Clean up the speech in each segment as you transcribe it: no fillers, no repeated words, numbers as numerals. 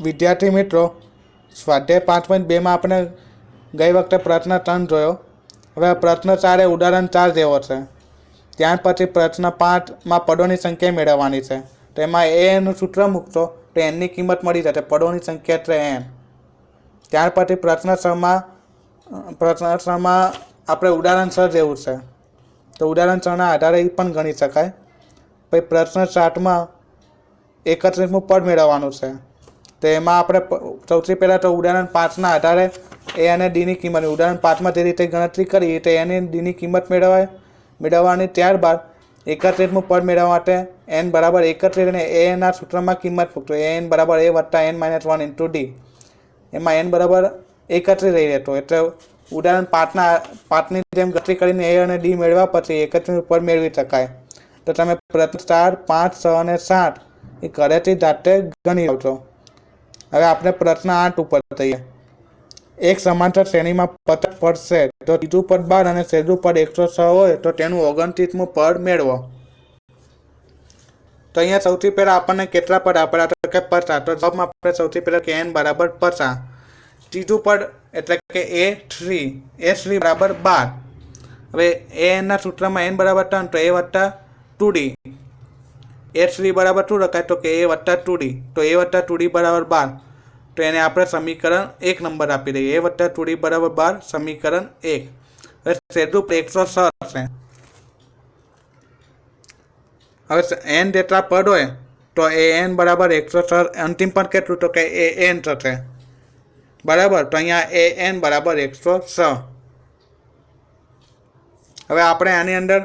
વિદ્યાર્થી મિત્રો, સ્વાધ્યાય 5.2માં આપણે ગઈ વખતે પ્રશ્ન 3 જોયો. હવે પ્રશ્ન 4 એ ઉદાહરણ 4 જેવો છે. ત્યાર પછી પ્રશ્ન 5માં પદોની સંખ્યા મેળવવાની છે. તો એમાં એનું સૂત્ર મૂકશો તો એનની કિંમત મળી જશે. પદોની સંખ્યા એટલે એન. ત્યાર પછી પ્રશ્ન 6માં આપણે ઉદાહરણ 6 જેવું છે. તો ઉદાહરણ 6ના આધારે એ પણ ગણી શકાય. પછી પ્રશ્ન 7માં 31મું પદ મેળવવાનું છે. તો એમાં આપણે સૌથી પહેલાં તો ઉદાહરણ 5ના આધારે એ અને ડીની કિંમત, ઉદાહરણ 5માં જે રીતે ગણતરી કરી તો એની ડીની કિંમત મેળવવાની. ત્યારબાદ 31મું પદ મેળવવા માટે n બરાબર 31 અને એના સૂત્રમાં કિંમત મૂકતો. n બરાબર a વત્તા n - 1 ઇન્ટુ ડી. એમાં n બરાબર 31 રહી રહેતો. એટલે ઉદાહરણ 5ની જેમ ગણતરી કરીને એ અને ડી મેળવ્યા પછી 31મું પદ મેળવી શકાય. તો તમે પ્રશ્ન 4, 5, 6 અને 7 એ ઘરેથી જાતે ગણી આવજો. હવે આપણે પ્રશ્ન 8 ઉપર જઈએ. એક સમાંતર શ્રેણીમાં 50 પદ છે. તો ત્રીજું પદ 12 અને છેલ્લું પદ 106 હોય તો તેનું 29મું પદ મેળવો. તો અહીંયા સૌથી પહેલા આપણને કેટલા પદ આપેલા તો કે 50. તો જવાબમાં આપણે સૌથી પહેલા કે n બરાબર 50. ત્રીજું પદ એટલે કે a3 બરાબર 12. હવે an ના સૂત્રમાં n બરાબર 3 તો a વત્તા 2d. a3 બરાબર શું લખાય તો કે a વત્તા 2d. તો a વત્તા 2d બરાબર 12. તો એને આપણે સમીકરણ 1 નંબર આપી દઈએ. a વત્તા 2d બરાબર 12, સમીકરણ 1. હવે છેલ્લું 106 છે. હવે n જેટલા પદ હોય તો એ n બરાબર 106, અંતિમ પદ કેટલું તો કે એ n થશે. બરાબર. તો અહીંયા એ n બરાબર 106. હવે આપણે આની અંદર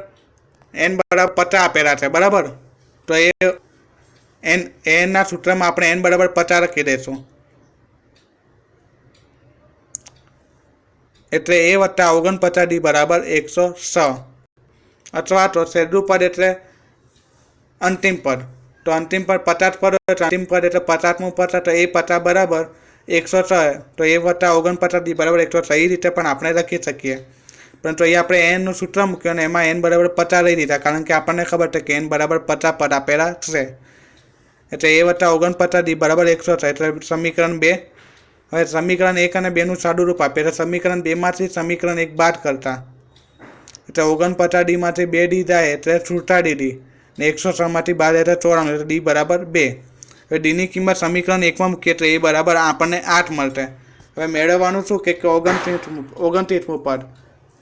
n બરાબર 50 આપેલા છે. બરાબર. તો એ n ના સૂત્રમાં આપણે n બરાબર 50 લખી દઈશું. એટલે a વત્તા 49d બરાબર 106. અથવા તો છેલ્લું પદ એટલે અંતિમ પદ. તો અંતિમ પદ 50 પદ હોય તો અંતિમ પદ એટલે 50મું પદ. તો એ 50 બરાબર 106. તો a વત્તા 49d બરાબર 106. એ રીતે પણ આપણે લખી શકીએ. પરંતુ અહીંયા આપણે n નું સૂત્ર મૂક્યું અને એમાં n બરાબર 50 લઈ દીધા, કારણ કે આપણને ખબર છે કે n બરાબર 50 પદ આપેલા છે. એટલે a વત્તા 49d બરાબર 106. એટલે સમીકરણ 2. હવે સમીકરણ 1 અને 2નું સાદું રૂપ આપીએ. એટલે સમીકરણ 2માંથી સમીકરણ 1 બાદ કરતા. એટલે 49d માંથી 2d જાય એટલે 47d. ને 106 માંથી 12 એટલે 94. એટલે d બરાબર 2. હવે ડીની કિંમત સમીકરણ 1માં મૂકીએ એટલે એ બરાબર આપણને 8 મળશે. હવે મેળવવાનું શું કે 29મું પદ.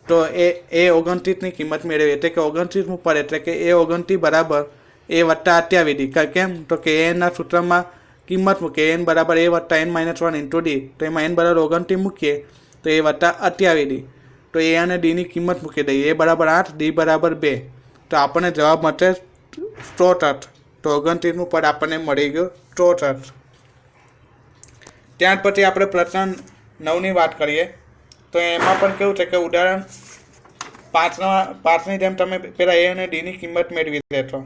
તો એ 29ની કિંમત મેળવી. એટલે કે 29મું પદ એટલે કે એ 29 બરાબર a વત્તા 28d. કેમ તો કે એના સૂત્રમાં કિંમત મૂકીએ. n બરાબર a વત્તા n - 1 ઇન્ટુ ડી. તો એમાં n બરાબર 29 મૂકીએ તો a વત્તા 28d. તો એ અને ડીની કિંમત મૂકી દઈએ. a બરાબર 8, d બરાબર 2. તો આપણને જવાબ મળશે 64. તો 29મું પદ આપણને મળી ગયું 64. ત્યાર પછી આપણે પ્રશ્ન 9ની વાત કરીએ. તો એમાં પણ કેવું છે કે ઉદાહરણ 5ની જેમ તમે પહેલાં એ અને ડીની કિંમત મેળવી દેશો.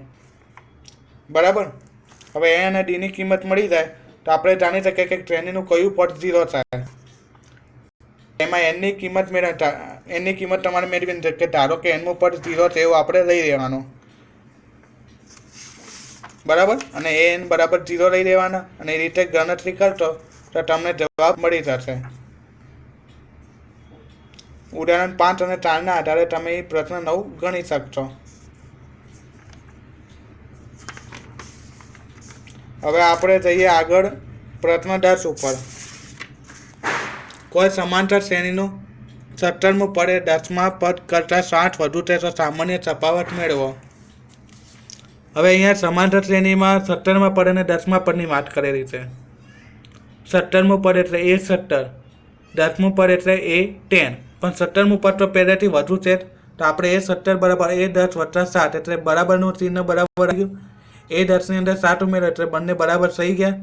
બરાબર. હવે એ અને ડીની કિંમત મળી જાય તો આપણે જાણી શકીએ કે શ્રેણીનું કયું પદ 0 થાય. એમાં એનની કિંમત તમારે મેળવીને છે કે ધારો કે એનનું પદ 0 છે એવું આપણે લઈ લેવાનું. બરાબર. અને એ n બરાબર 0 લઈ લેવાના અને એ રીતે ગણતરી કરશો તો તમને જવાબ મળી જશે. ઉદાહરણ 5 અને 4ના આધારે તમે પ્રશ્ન 9 ગણી શકશો. હવે આપણે જઈએ આગળ પ્રશ્ન 10 ઉપર. કોઈ સમાંતર શ્રેણીનું 17મું પદ એ 10મા પદ કરતાં 60 વધુ છે તો સામાન્ય તફાવત મેળવો. હવે અહીંયા સમાંતર શ્રેણીમાં 17મા પદ અને 10મા પદની વાત કરેલી છે. 17મું પદ એટલે a17, 10મું પદ એટલે a10. પણ 17મું પદ તો પહેલેથી વધુ છે તો આપણે a17 બરાબર a10 વત્તા 7 એટલે બરાબરનું ચિહ્ન બરાબર આવ્યું. a10ની અંદર 7 ઉમેરો એટલે બંને બરાબર થઈ ગયા,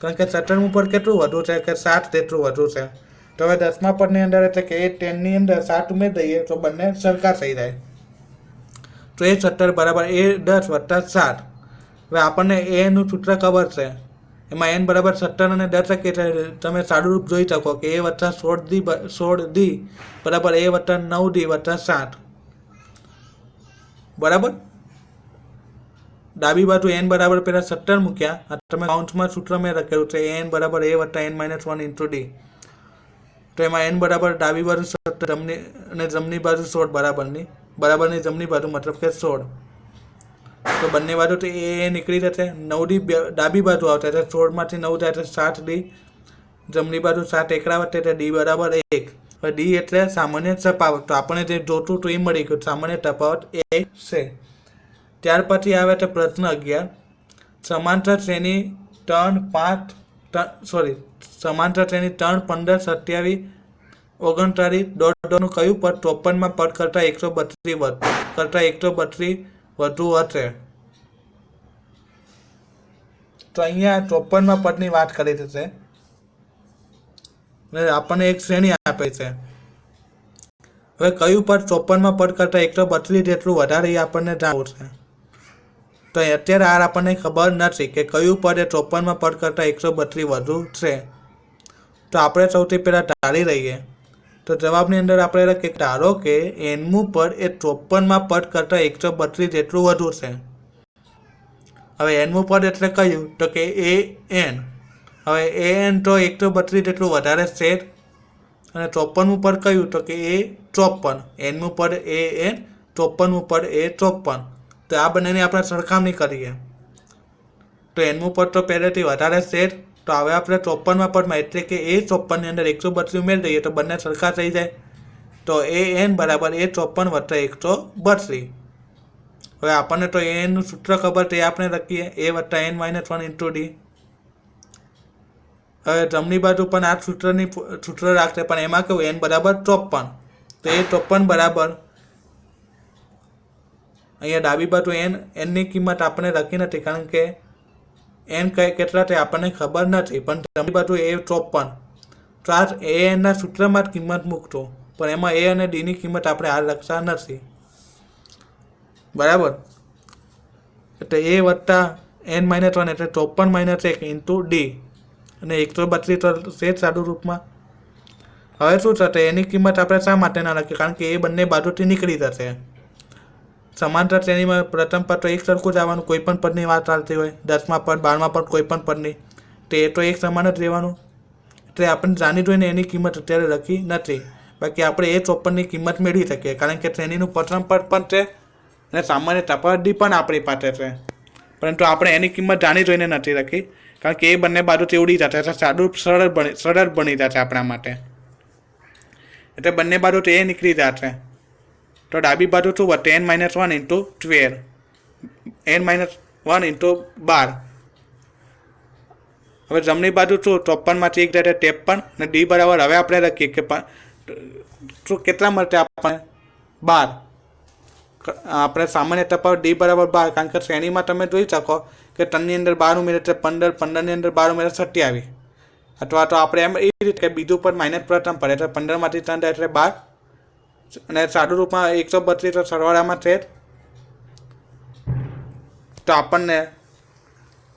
કારણ કે 17મું પદ કેટલું વધુ છે કે 7 જેટલું વધુ છે. તો હવે 10મા પદની અંદર એટલે કે a10ની અંદર 7 ઉમેરી દઈએ તો બંને સરખા થઈ જાય. તો a17 બરાબર a10 વત્તા 7. હવે આપણને a નું સૂત્ર ખબર છે. એમાં n બરાબર 17 અને 10 લખીએ એટલે તમે સાદું રૂપ જોઈ શકો કે a વત્તા 16d બરાબર a વત્તા 9d વત્તા 7. બરાબર. ડાબી બાજુ n બરાબર પહેલાં 17 મૂક્યા, આ તમે કાઉન્સમાં સૂત્ર મેં લખેલું છે n બરાબર a વત્તા n માઇનસ 1 ઇન્ટુ d. તો એમાં n બરાબર ડાબી બાજુ 17 અને જમણી બાજુ 16 બરાબરની જમણી બાજુ મતલબ કે 16. તો બંને બાજુ તો એ નીકળી જશે, 9d ડાબી બાજુ આવશે એટલે 16માંથી 9 જાય એટલે 7d, જમણી બાજુ 7 એકડા વધે એટલે d બરાબર 1. હવે d એટલે સામાન્ય તફાવત, તો આપણે જે જોતું તો એ મળી ગયું, સામાન્ય તફાવત 1 છે. ત્યાર પછી આવે છે પ્રશ્ન 11. સમાંતર શ્રેણી 3, 15, 27, 39, નું કયું પદ 53માં પદ કરતાં 132 વધુ હશે? તો અહીંયા 54માં પદની વાત કરી છે, આપણને એક શ્રેણી આપે છે. હવે કયું પદ 54માં પદ કરતાં 132 જેટલું વધારે એ આપણને જાણવું છે. તો અત્યારે આપણને ખબર નથી કે કયું પદ એ 54માં પદ કરતાં 132 વધુ છે. તો આપણે સૌથી પહેલાં ધારી લઈએ. તો જવાબની અંદર આપણે લખીએ ધારો કે nમું પદ એ 54માં પદ કરતાં 132 જેટલું વધુ છે. હવે nમું પદ એટલે કયું? તો કે an. હવે an તો 132 જેટલું વધારે છે અને 54મું પદ કયું? તો કે એ 54. nમું પદ an, 54મું પદ એ 54. તો આ બંનેની આપણે સરખામણી કરીએ તો nમું પદ તો પહેલેથી વધારે છે. તો હવે આપણે 54માં પદમાં એટલે કે એ 54ની અંદર 132 ઉમેરી દઈએ તો બંને સરખા થઈ જાય. તો an બરાબર એ 54 વત્તા 132. હવે આપણને તો anનું સૂત્ર ખબર છે, એ આપણે લખીએ a વત્તા n માઇનસ 1 ઇન્ટુ d. હવે જમણી બાજુ પણ આ સૂત્ર રાખશે, પણ એમાં કેવું n બરાબર 54. તો એ 54 બરાબર અહીંયા ડાબી બાજુ nની કિંમત આપણે લખી નથી, કારણ કે n કેટલા તે આપણને ખબર નથી, પણ જમણી બાજુ એ 54. તો આ anના સૂત્રમાં જ કિંમત મૂકતો, પણ એમાં a અને d ની કિંમત આપણે હાલ લખતા નથી. બરાબર. એટલે a વત્તા n માઇનસ 1 એટલે 54 માઇનસ 1 ઇન્ટુ d, અને 132 તો છે સાદું રૂપમાં. હવે શું થશે? એની કિંમત આપણે શા માટે ના લખીએ? કારણ કે એ બંને બાજુથી નીકળી જશે. સમાંતર શ્રેણીમાં પ્રથમ પદ તો એક સરખું જ આવવાનું, કોઈ પણ પદની વાત ચાલતી હોય, 10મા પદ, 12મા પદ, કોઈ પણ પદની, તો એ તો એક સમાન જ રહેવાનું. એટલે આપણે જાણી જોઈને એની કિંમત અત્યારે લખી નથી. બાકી આપણે એ 54ની કિંમત મેળવી શકીએ, કારણ કે શ્રેણીનું પ્રથમ પદ પણ છે અને સામાન્ય તફાવત ડી પણ આપણી પાસે છે. પરંતુ આપણે એની કિંમત જાણી જોઈને નથી લખી, કારણ કે એ બંને બાજુથી ઉડી જશે એટલે સાદું સરળ બની જશે આપણા માટે. એટલે બંને બાજુથી એ નીકળી જશે. તો ડાબી બાજુ શું વધે? n minus 1 into 12, n minus 1 into 12. હવે જમણી બાજુ શું? 54માંથી 1 જાય 53 અને d બરાબર હવે આપણે લખીએ કે શું કેટલા મળશે આપણને? 12. આપણે સામાન્ય તફાવત d બરાબર 12, કારણ કે શ્રેણીમાં તમે જોઈ શકો કે 3ની અંદર 12 ઉમેરે એટલે 15, 15ની અંદર 12 ઉમેરે 27. અથવા તો આપણે એમ એ રીતે કે બીજું પદ માઇનસ પ્રથમ પડે એટલે 15માંથી 3 જાય એટલે 12, અને સાદું રૂપમાં 132 તો સરવાળામાં છે. તો આપણને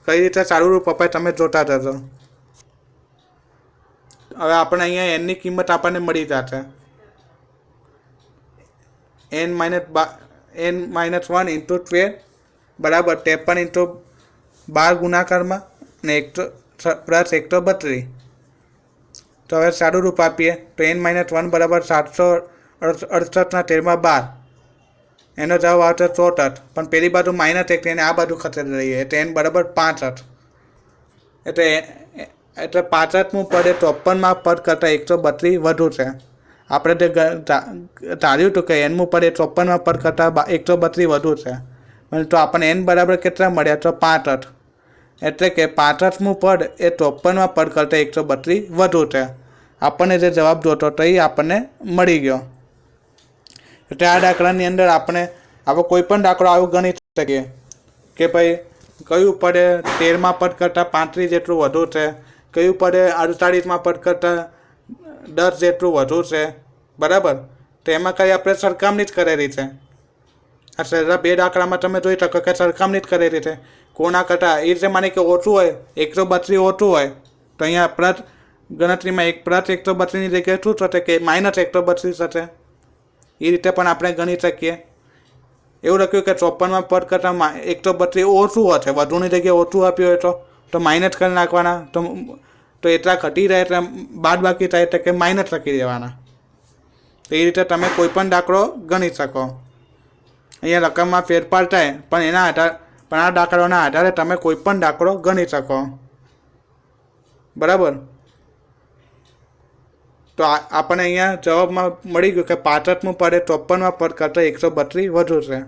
કઈ રીતે સારું રૂપ અપાય તમે જોતા જશો. હવે આપણે અહીંયા n ની કિંમત આપણને મળી જશે n માઇનસ 1 ઇન્ટુ 12 બરાબર 53 ઇન્ટુ 12 ગુણાકારમાં ને પ્લસ 132. તો હવે સારું રૂપ આપીએ તો n માઇનસ 1 બરાબર 768/13 એનો જવાબ આવશે 64. પણ પેલી બાજુ માઇનસ 1 એને આ બાજુ ખસેડી રહીએ એટલે n બરાબર 65. એટલે 65મું પદ એ 53માં પદ કરતાં 132 વધુ છે. આપણે જે ધાર્યું હતું કે nમું પદ એ 54માં પદ કરતાં 132 વધુ છે, તો આપણને n બરાબર કેટલા મળ્યા? તો 65. એટલે કે 65મું પદ એ 54માં પદ કરતાં 132 વધુ છે. આપણને જે જવાબ જોતો તો એ આપણને મળી ગયો. એટલે આ દાખલાની અંદર આપણે આવો કોઈ પણ દાખલો આવું ગણી શકીએ કે ભાઈ કયું પદ એ 13મા પદ કરતાં 35 જેટલું વધુ છે, કયું પદ એ 48મા પદ કરતાં 10 જેટલું વધુ છે. બરાબર. તો એમાં કંઈ આપણે સરખામણી જ કરેલી છે. આ સહેલા બે દાખલામાં તમે જોઈ શકો કે સરખામણી જ કરેલી છે. કોના કરતાં એ રીતે માની કે ઓછું હોય, 132 ઓછું હોય, તો અહીંયા પ્લસ ગણતરીમાં પ્લસ 132ની જગ્યાએ શું થશે કે માઇનસ 132 થશે. એ રીતે પણ આપણે ગણી શકીએ. એવું લખ્યું કે 54માં પદ કરતાં 132 ઓછું હશે, વધુની જગ્યાએ ઓછું આપ્યું હોય તો માઇનસ કરી નાખવાના, તો એટલા ઘટી જાય એટલે બાદ બાકી થાય એટલે કે માઇનસ લખી દેવાના. તો એ રીતે તમે કોઈ પણ દાખલો ગણી શકો. અહીંયા રકમમાં ફેરફાર થાય પણ આ દાખલાઓના આધારે તમે કોઈ પણ દાખલો ગણી શકો. બરાબર. તો આપણને અહીંયા જવાબમાં મળી ગયું કે 65મું પદ એ 54માં પદ કરતાં 132 વધુ છે.